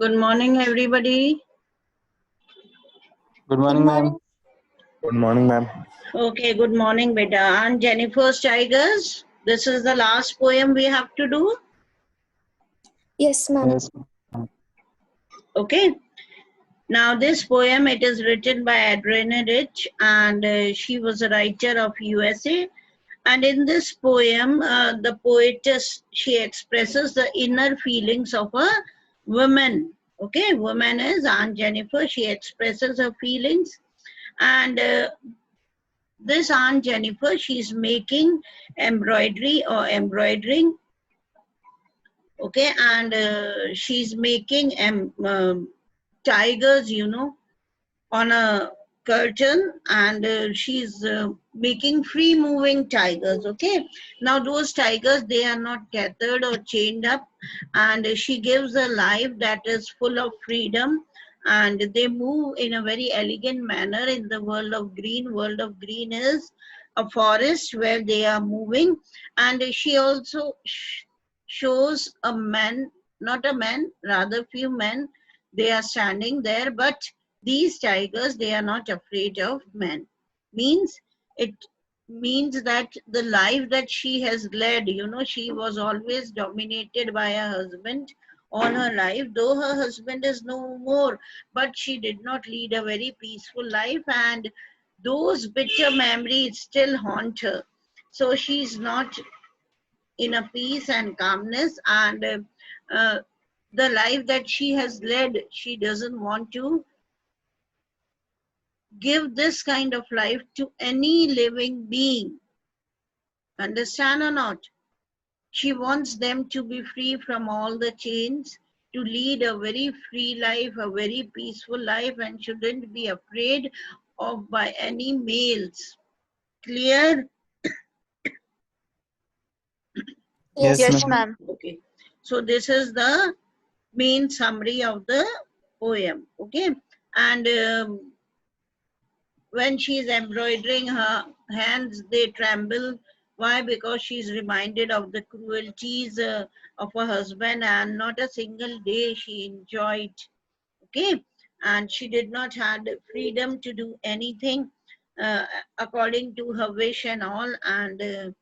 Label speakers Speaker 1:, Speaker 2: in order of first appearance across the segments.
Speaker 1: Good morning, everybody.
Speaker 2: Good
Speaker 3: Good
Speaker 2: morning, ma'am.
Speaker 3: morning.
Speaker 4: Good morning, ma'am.
Speaker 1: Okay, good morning, beta. And Jennifer's Tigers. This is the last poem we have to do.
Speaker 3: Yes, ma'am.
Speaker 2: Yes.
Speaker 1: Okay. Now, this poem, it is written by Adrienne Rich, and she was a writer of USA. And in this poem, the poetess, she expresses the inner feelings of a woman. Okay, woman is Aunt Jennifer. She expresses her feelings, and this Aunt Jennifer, she's making embroidery or embroidering, okay, and she's making tigers, on a curtain, and she's making free moving tigers, okay. Now those tigers, they are not tethered or chained up, and she gives a life that is full of freedom, and they move in a very elegant manner in the world of green. World of green is a forest where they are moving, and she also shows a man, not a man, rather few men, they are standing there, but these tigers, they are not afraid of men. Means it means that the life that she has led, she was always dominated by her husband all her life, though her husband is no more, but she did not lead a very peaceful life, and those bitter memories still haunt her. So she's not in a peace and calmness, and the life that she has led, she doesn't want to give this kind of life to any living being. Understand or not? She wants them to be free from all the chains, to lead a very free life, a very peaceful life, and shouldn't be afraid of by any males. Clear?
Speaker 3: Yes,
Speaker 2: Yes,
Speaker 3: ma'am.
Speaker 2: ma'am.
Speaker 1: Okay. So this is the main summary of the poem. Okay. And when she's embroidering, her hands, they tremble. Why? Because she's reminded of the cruelties of her husband, and not a single day she enjoyed. Okay. And she did not have freedom to do anything uh, according to her wish and all. And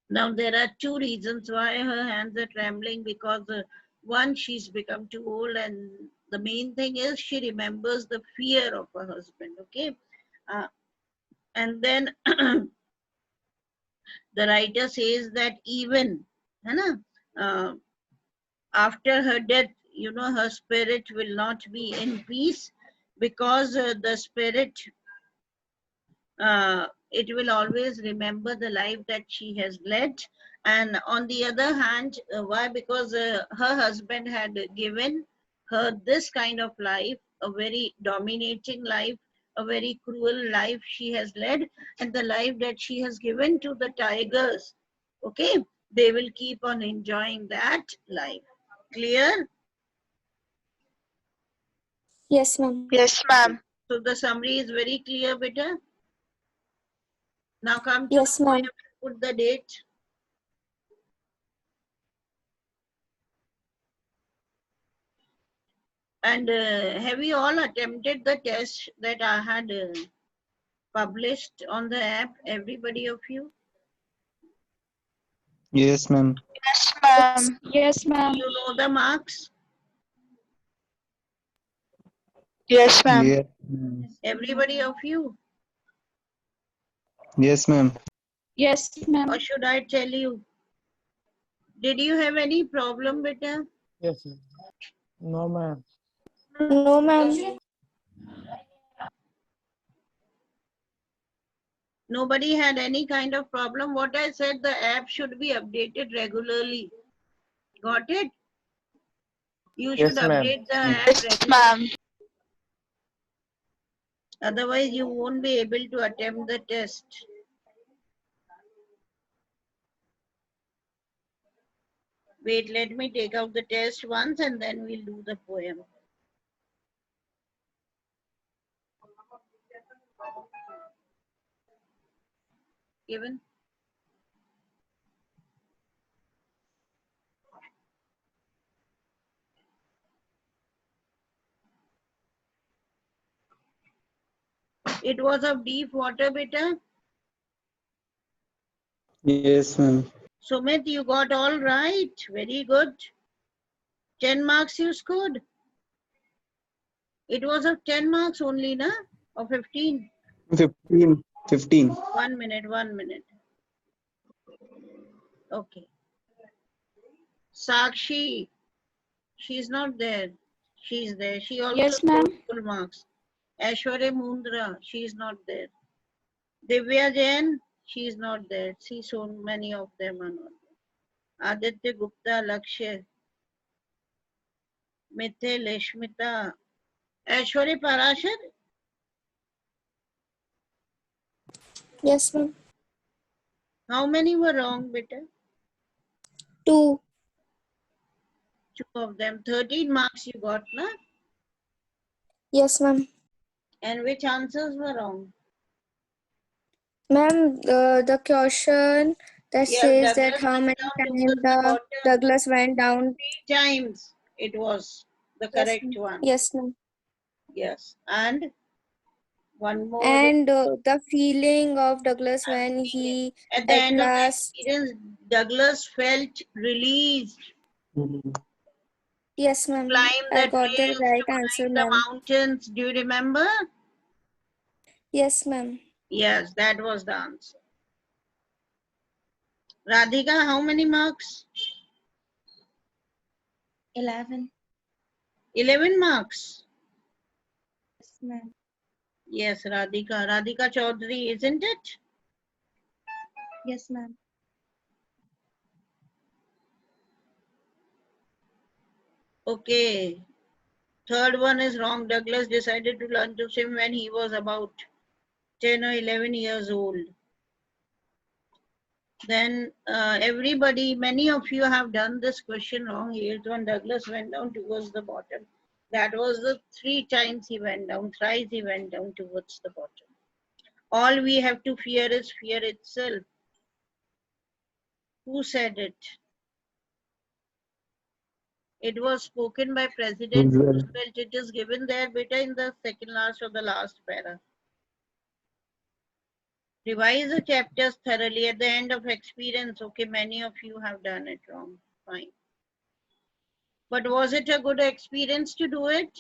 Speaker 1: now there are two reasons why her hands are trembling, because one, she's become too old, and the main thing is she remembers the fear of her husband. Okay. And then the writer says that even uh, after her death, her spirit will not be in peace, because the spirit, it will always remember the life that she has led. And on the other hand, why? Because her husband had given her this kind of life, a very dominating life, a very cruel life she has led, and the life that she has given to the tigers, okay, they will keep on enjoying that life. Clear?
Speaker 3: Yes, ma'am.
Speaker 2: Yes, ma'am.
Speaker 1: So the summary is very clear, beta. Now come to
Speaker 3: Yes,
Speaker 1: the poem,
Speaker 3: ma'am.
Speaker 1: put the date. And have you all attempted the test that I had published on the app, everybody of you?
Speaker 2: Yes, ma'am. Yes, ma'am.
Speaker 5: Yes, ma'am.
Speaker 1: You know the marks?
Speaker 2: Yes, ma'am. Yes, ma'am.
Speaker 1: Everybody of you?
Speaker 2: Yes, ma'am.
Speaker 5: Yes, ma'am.
Speaker 1: Or should I tell you? Did you have any problem with that?
Speaker 4: Yes, ma'am. No, ma'am.
Speaker 3: No, ma'am.
Speaker 1: Nobody had any kind of problem. What I said, the app should be updated regularly. Got it? You should
Speaker 4: Yes, ma'am.
Speaker 1: update the app
Speaker 2: Yes,
Speaker 1: regularly.
Speaker 2: ma'am.
Speaker 1: Otherwise, you won't be able to attempt the test. Wait, let me take out the test once and then we'll do the poem. Given? It was of deep water, beta.
Speaker 6: Yes, ma'am.
Speaker 1: Sumit, you got all right. Very good. 10 marks you scored. It was of 10 marks only, na? Or 15?
Speaker 6: 15. 15.
Speaker 1: 1 minute, 1 minute. Okay. Sakshi, she's not there. She's there. She also
Speaker 5: Yes, ma'am.
Speaker 1: scored full marks. Aishwarya Mundra, she's not there. Divya Jain, she's not there. See, so many of them are not there. Aditya Gupta, Lakshya, Mithil, Ishmita, Aishwarya Parashar,
Speaker 3: Yes, ma'am.
Speaker 1: how many were wrong, beta?
Speaker 3: 2.
Speaker 1: 2 of them. 13 marks you got, na?
Speaker 3: Yes, ma'am.
Speaker 1: And which answers were wrong?
Speaker 3: Ma'am, the question that
Speaker 1: Yeah,
Speaker 3: says that
Speaker 1: Douglas
Speaker 3: how
Speaker 1: went
Speaker 3: many
Speaker 1: down
Speaker 3: times
Speaker 1: towards the
Speaker 3: the
Speaker 1: bottom.
Speaker 3: Douglas went down.
Speaker 1: 3 times it was the
Speaker 3: Yes,
Speaker 1: correct
Speaker 3: ma'am.
Speaker 1: one.
Speaker 3: Yes, ma'am.
Speaker 1: Yes. And one more.
Speaker 3: And the feeling of Douglas when he
Speaker 1: At the
Speaker 3: at
Speaker 1: end of the
Speaker 3: last.
Speaker 1: experience, Douglas felt released.
Speaker 3: Yes, ma'am.
Speaker 1: Climb
Speaker 3: I
Speaker 1: the
Speaker 3: got the
Speaker 1: trails, to
Speaker 3: right answer,
Speaker 1: climb the
Speaker 3: ma'am.
Speaker 1: mountains. Do you remember?
Speaker 3: Yes, ma'am.
Speaker 1: Yes, that was the answer. Radhika, how many marks?
Speaker 7: 11.
Speaker 1: 11 marks.
Speaker 7: Yes, ma'am.
Speaker 1: Yes, Radhika. Radhika Chaudhary, isn't it?
Speaker 7: Yes, ma'am.
Speaker 1: Okay. Third one is wrong. Douglas decided to learn to swim when he was about 10 or 11 years old. Then everybody, many of you have done this question wrong. Here's when Douglas went down towards the bottom. That was the 3 times he went down, thrice he went down towards the bottom. All we have to fear is fear itself. Who said it? It was spoken by President
Speaker 6: Roosevelt.
Speaker 1: Roosevelt. It is given there, beta, in the second last or the last para. Revise the chapters thoroughly at the end of experience. Okay, many of you have done it wrong. Fine. But was it a good experience to do it?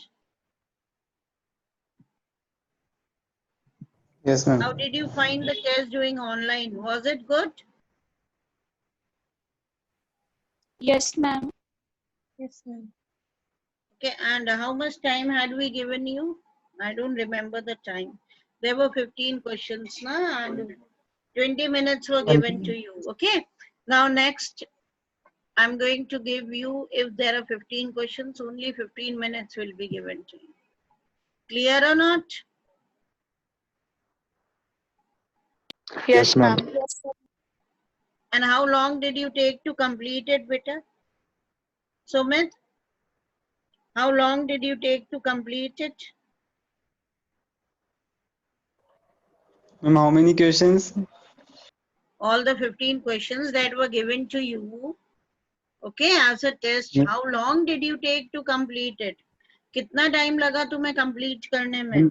Speaker 6: Yes,
Speaker 1: How
Speaker 6: ma'am.
Speaker 1: did you find the test doing online? Was it good?
Speaker 5: Yes, ma'am.
Speaker 7: Yes, ma'am.
Speaker 1: Okay, and how much time had we given you? I don't remember the time. There were 15 questions, na, and 20 minutes were given to you. Okay, now next, I'm going to give you, if there are 15 questions, only 15 minutes will be given to you. Clear or not?
Speaker 2: Yes, ma'am.
Speaker 3: Yes, ma'am.
Speaker 1: And how long did you take to complete it, beta? Sumit, how long did you take to complete it?
Speaker 6: Ma'am, how many questions?
Speaker 1: All the 15 questions that were given to you, okay, as a test,
Speaker 6: Hmm.
Speaker 1: how long did you take to complete it? कितना time लगा तुम्हें complete करने में?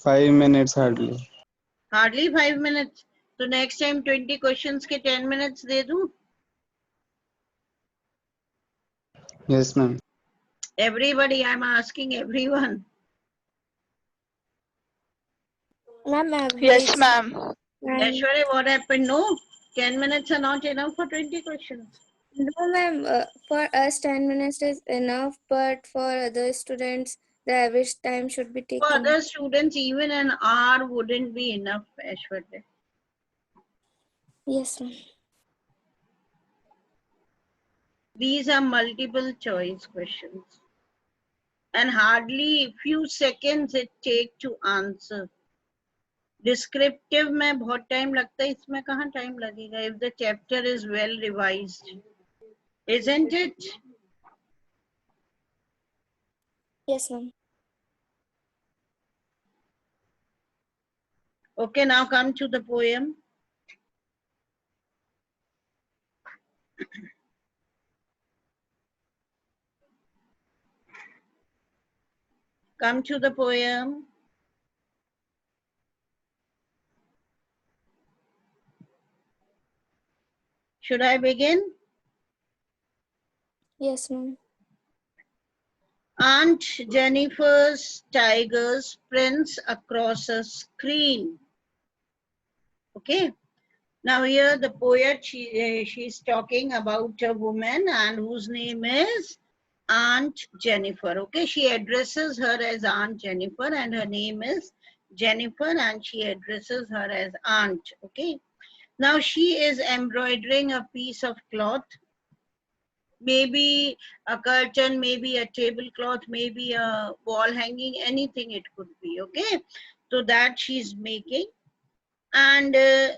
Speaker 6: 5 minutes hardly.
Speaker 1: Hardly 5 minutes. So next time 20 questions के 10 minutes दे दूं?
Speaker 6: Yes, ma'am.
Speaker 1: Everybody, I'm asking everyone.
Speaker 3: Ma'am,
Speaker 2: Yes,
Speaker 3: average.
Speaker 2: ma'am.
Speaker 3: Ma'am.
Speaker 1: Aishwarya, what happened? No, 10 minutes are not enough for 20 questions.
Speaker 3: No, ma'am. For us, 10 minutes is enough, but for other students, the average time should be
Speaker 1: For
Speaker 3: taken.
Speaker 1: other students, even an hour wouldn't be enough, Aishwarya.
Speaker 3: Yes, ma'am.
Speaker 1: These are multiple choice questions. And hardly few seconds it take to answer. Descriptive में बहुत time लगता है, इसमें कहाँ time लगेगा if the chapter is well revised, isn't it?
Speaker 3: Yes, ma'am.
Speaker 1: Okay, now come to the poem. Come to the poem. Should I begin?
Speaker 3: Yes, ma'am.
Speaker 1: Aunt Jennifer's tigers prints across a screen. Okay. Now here the poet, she's talking about a woman and whose name is Aunt Jennifer. Okay, she addresses her as Aunt Jennifer and her name is Jennifer and she addresses her as Aunt. Okay. Now she is embroidering a piece of cloth, maybe a curtain, maybe a tablecloth, maybe a wall hanging, anything it could be. Okay. So that she's making. And the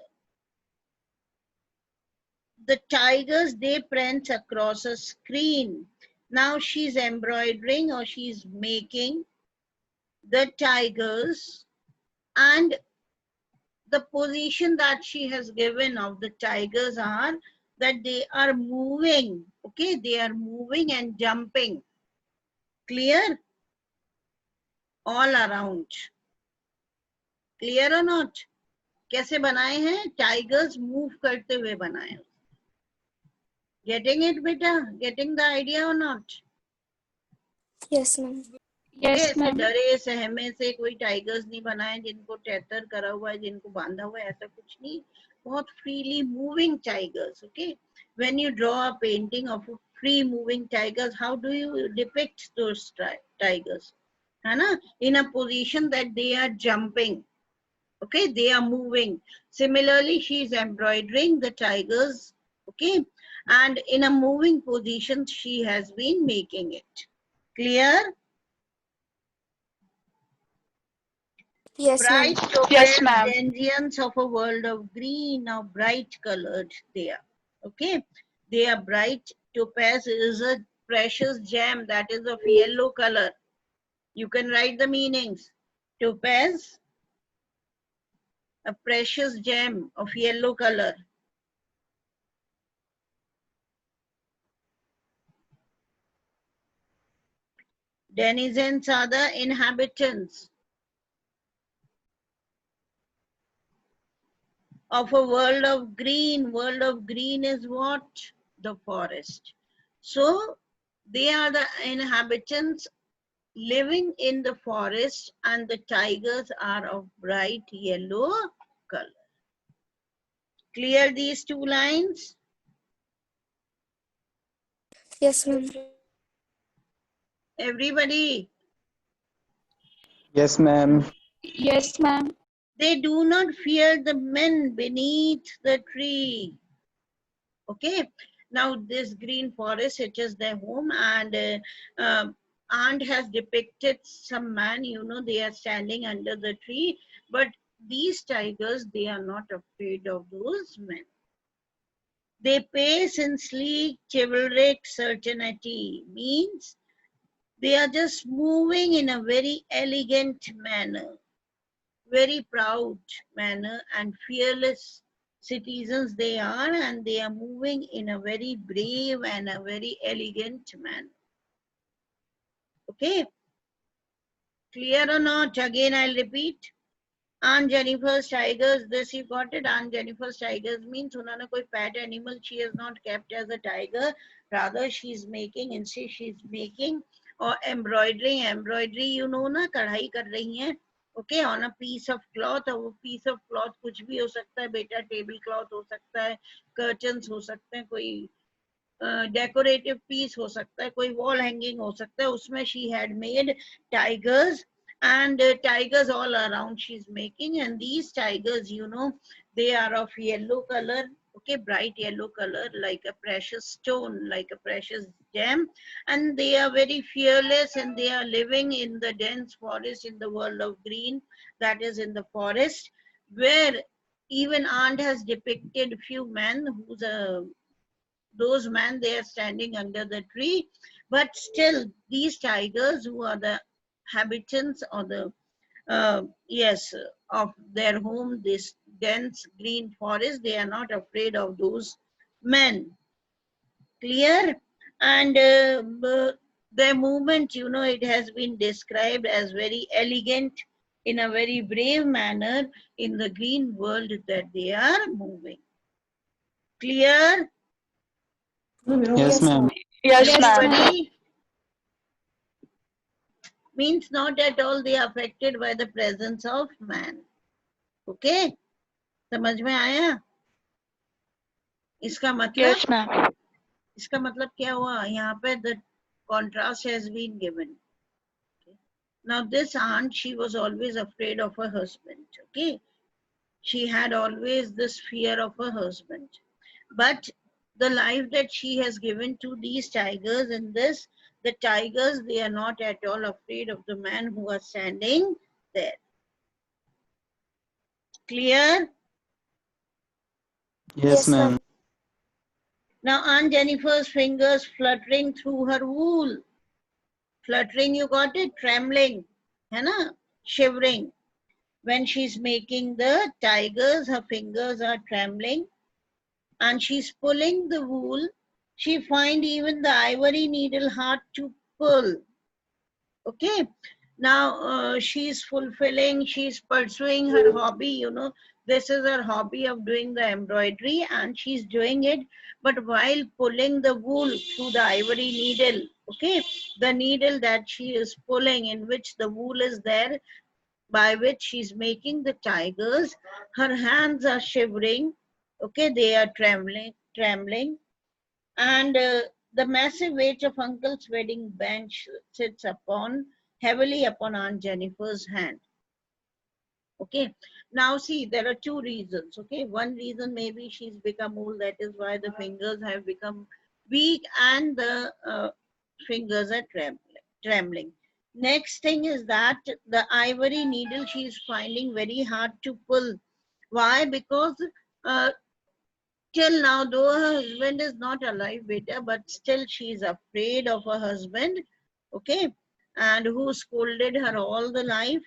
Speaker 1: tigers, they print across a screen. Now she's embroidering or she's making the tigers, and the position that she has given of the tigers are that they are moving. Okay, they are moving and jumping. Clear? All around. Clear or not? कैसे बनाए हैं? Tigers move करते हुए बनाए. Getting it, beta? Getting the idea or not?
Speaker 3: Yes, ma'am.
Speaker 5: Yes,
Speaker 1: ऐसे
Speaker 5: ma'am.
Speaker 1: डरे सहमे से कोई टाइगर्स नहीं बनाए जिनको टेथर करा हुआ है, जिनको बांधा हुआ है, ऐसा कुछ नहीं. बहुत freely moving tigers. Okay, when you draw a painting of free moving tigers, how do you depict those tigers? है ना? In a position that they are jumping. Okay, they are moving. Similarly, she is embroidering the tigers. Okay, and in a moving position she has been making it. Clear?
Speaker 3: Yes, ma'am.
Speaker 1: Bright
Speaker 2: Yes,
Speaker 1: topaz
Speaker 2: ma'am.
Speaker 1: denizens of a world of green, now bright colored they are. Okay, they are bright. Topaz is a precious gem that is of yellow color. You can write the meanings. Topaz, a precious gem of yellow color. Denizens are the inhabitants of a world of green. World of green is what? The forest. So they are the inhabitants living in the forest, and the tigers are of bright yellow color. Clear these two lines?
Speaker 3: Yes, ma'am.
Speaker 1: Everybody,
Speaker 6: Yes, ma'am.
Speaker 5: Yes, ma'am.
Speaker 1: they do not fear the men beneath the tree. Okay, now this green forest, it is their home, and Aunt has depicted some man, you know, they are standing under the tree, but these tigers, they are not afraid of those men. They pace in sleek, chivalric certainty, means they are just moving in a very elegant manner, very proud manner, and fearless citizens they are, and they are moving in a very brave and a very elegant manner. Okay, clear or not? Again I'll repeat. Aunt Jennifer's tigers, this you got it. Aunt Jennifer's tigers means उन्होंने कोई pet animal she has not kept as a tiger, rather she's making, instead she's making or embroidering. Embroidery, you know ना, कढ़ाई कर रही हैं. Okay, on a piece of cloth, और वो piece of cloth कुछ भी हो सकता है बेटा, table cloth हो सकता है, curtains हो सकते हैं, कोई decorative piece हो सकता है, कोई wall hanging हो सकता है, उसमें she had made tigers, and tigers all around she's making, and these tigers, you know, they are of yellow color. Okay, bright yellow color, like a precious stone, like a precious gem, and they are very fearless, and they are living in the dense forest, in the world of green, that is in the forest, where even Aunt has depicted few men who's those men, they are standing under the tree, but still these tigers who are the inhabitants or the yes, of their home, this dense green forest, they are not afraid of those men. Clear? And their movement, you know, it has been described as very elegant, in a very brave manner, in the green world that they are moving. Clear?
Speaker 6: Yes, ma'am.
Speaker 2: Yes, ma'am.
Speaker 1: Everybody means not at all they are affected by the presence of man. Okay? समझ में आया? इसका
Speaker 2: Yes,
Speaker 1: मतलब
Speaker 2: ma'am.
Speaker 1: क्या हुआ? यहाँ पे the contrast has been given. Now this aunt, she was always afraid of her husband. Okay? She had always this fear of her husband. But the life that she has given to these tigers in this, the tigers, they are not at all afraid of the man who are standing there. Clear?
Speaker 6: Yes, ma'am.
Speaker 1: Now Aunt Jennifer's fingers fluttering through her wool. Fluttering, you got it? Trembling, है ना? Shivering. When she's making the tigers, her fingers are trembling and she's pulling the wool. She finds even the ivory needle hard to pull. Okay, now she's fulfilling, she's pursuing her hobby, you know, this is her hobby of doing the embroidery and she's doing it, but while pulling the wool through the ivory needle, okay, the needle that she is pulling in which the wool is there, by which she's making the tigers, her hands are shivering, okay, they are trembling, and the massive weight of Uncle's wedding bench sits heavily upon Aunt Jennifer's hand. Okay, now see, there are two reasons. Okay, one reason maybe she's become old, that is why the fingers have become weak and the fingers are trembling. Next thing is that the ivory needle she is finding very hard to pull. Why? Because till now, though her husband is not alive, beta, but still she is afraid of her husband, okay, and who scolded her all the life.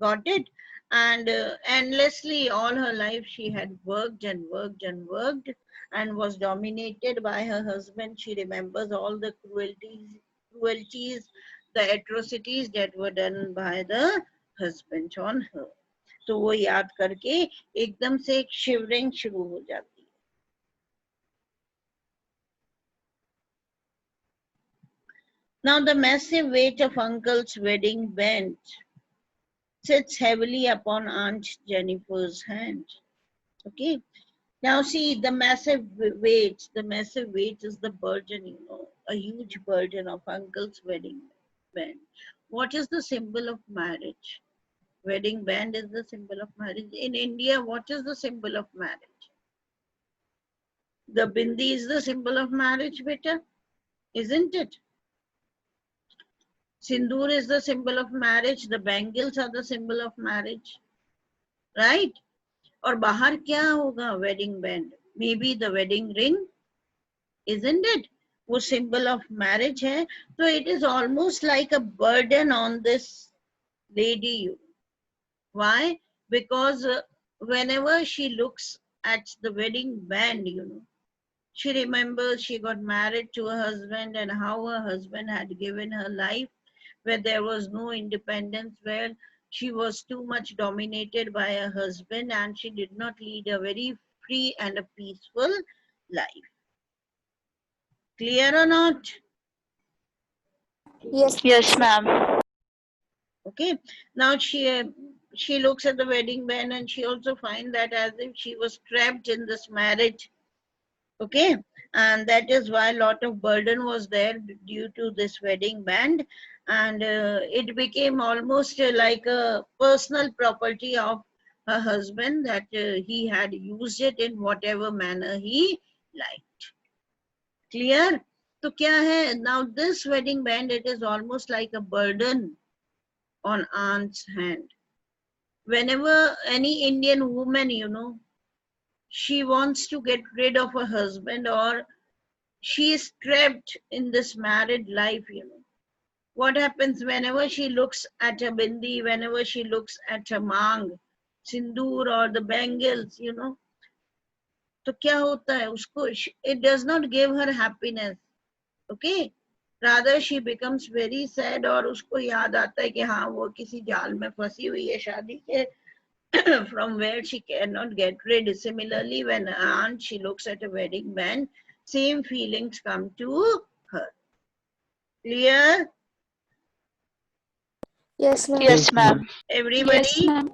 Speaker 1: Got it? And endlessly all her life she had worked and worked and worked and was dominated by her husband. She remembers all the cruelties, the atrocities that were done by the husband on her. तो वो याद करके एकदम से एक shivering शुरू हो जाती है. Now the massive weight of Uncle's wedding bench sits heavily upon Aunt Jennifer's hand. Okay. Now see, the massive weight is the burden, you know, a huge burden of Uncle's wedding band. What is the symbol of marriage? Wedding band is the symbol of marriage. In India, what is the symbol of marriage? The bindi is the symbol of marriage, beta, isn't it? Sindoor is the symbol of marriage. The bangles are the symbol of marriage, right? और बाहर क्या होगा? Wedding band. Maybe the wedding ring, isn't it? वो symbol of marriage है. So it is almost like a burden on this lady. Why? Because whenever she looks at the wedding band, you know, she remembers she got married to her husband and how her husband had given her life, where there was no independence, where she was too much dominated by her husband and she did not lead a very free and a peaceful life. Clear or not?
Speaker 2: Yes, ma'am.
Speaker 1: Okay, now she looks at the wedding band and she also finds that as if she was trapped in this marriage. Okay, and that is why a lot of burden was there due to this wedding band, and it became almost like a personal property of her husband, that he had used it in whatever manner he liked. Clear? So kya hai? Now this wedding band, it is almost like a burden on aunt's hand. Whenever any Indian woman, you know, she wants to get rid of her husband, or she is trapped in this married life, you know, what happens whenever she looks at a bindi, whenever she looks at a mang, sindoor or the bangles, you know, तो क्या होता है उसको, it does not give her happiness. Okay, rather she becomes very sad, और उसको याद आता है कि हाँ वो किसी जाल में फंसी हुई है शादी के, from where she cannot get rid. Similarly, when aunt, she looks at a wedding band, same feelings come to her. Clear?
Speaker 3: Yes, ma'am.
Speaker 2: Yes, ma'am.
Speaker 1: Everybody?
Speaker 5: Yes, ma'am.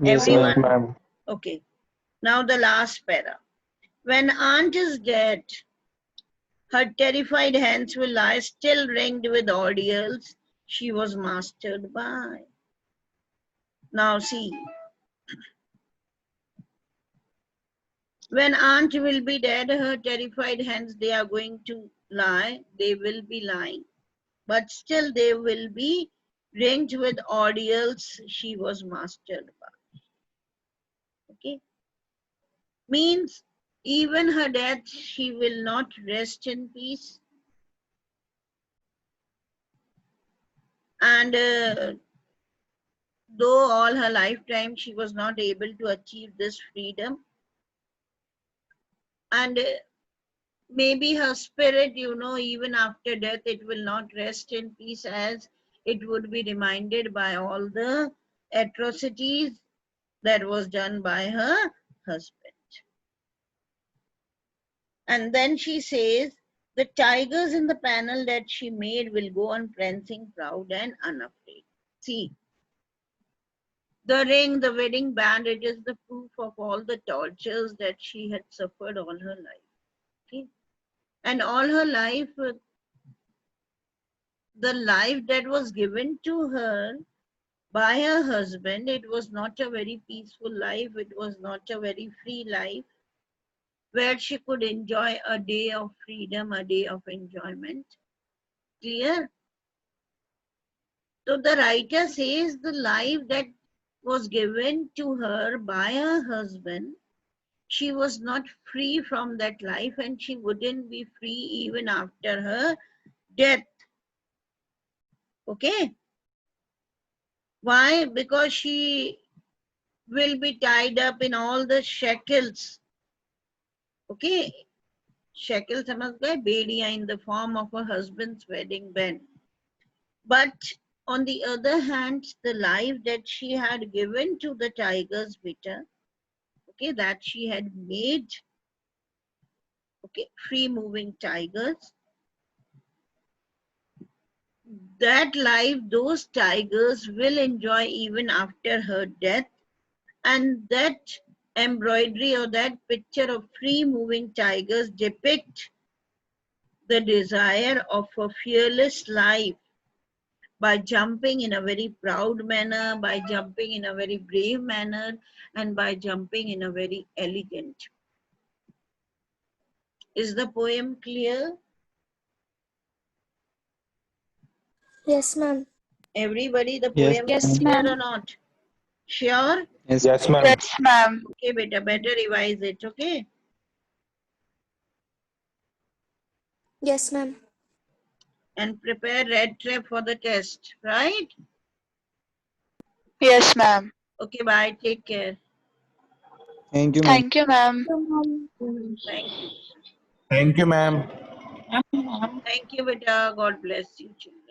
Speaker 6: Yes,
Speaker 1: Everyone?
Speaker 6: ma'am.
Speaker 4: Ma'am.
Speaker 1: Okay. Now the last para. When aunt is dead, her terrified hands will lie still ringed with ordeals she was mastered by. Now see. When aunt will be dead, her terrified hands, they are going to lie. They will be lying. But still they will be ringed with ordeals she was mastered by. Okay? Means even her death, she will not rest in peace. And though all her lifetime she was not able to achieve this freedom, and maybe her spirit, even after death, it will not rest in peace, as it would be reminded by all the atrocities that was done by her husband. And then she says, the tigers in the panel that she made will go on prancing proud and unafraid. See, the ring, the wedding band, it is the proof of all the tortures that she had suffered all her life. Okay? And all her life, the life that was given to her by her husband, it was not a very peaceful life. It was not a very free life where she could enjoy a day of freedom, a day of enjoyment. Clear? So the writer says the life that was given to her by her husband, she was not free from that life, and she wouldn't be free even after her death. Okay? Why? Because she will be tied up in all the shackles. Okay? Shackles, समझ गए? बेड़ियां in the form of her husband's wedding band. But on the other hand, the life that she had given to the tigers, beta, okay, that she had made, okay, free moving tigers, that life those tigers will enjoy even after her death. And that embroidery or that picture of free moving tigers depict the desire of a fearless life by jumping in a very proud manner, by jumping in a very brave manner, and by jumping in a very elegant. Is the poem clear?
Speaker 3: Yes, ma'am.
Speaker 1: Everybody, the
Speaker 6: Yes,
Speaker 1: poem
Speaker 5: Yes,
Speaker 1: is clear
Speaker 5: ma'am.
Speaker 1: or not? Sure?
Speaker 6: yes,
Speaker 4: Yes, ma'am.
Speaker 2: Yes, ma'am.
Speaker 1: Okay, beta, better revise it, okay?
Speaker 3: Yes, ma'am.
Speaker 1: And prepare red trap for the test, right?
Speaker 2: Yes, ma'am.
Speaker 1: Okay, bye, take care.
Speaker 6: Thank you, ma'am.
Speaker 2: Thank you, ma'am.
Speaker 1: Thank you.
Speaker 4: Thank you, ma'am.
Speaker 1: Thank you, beta. God bless you, children.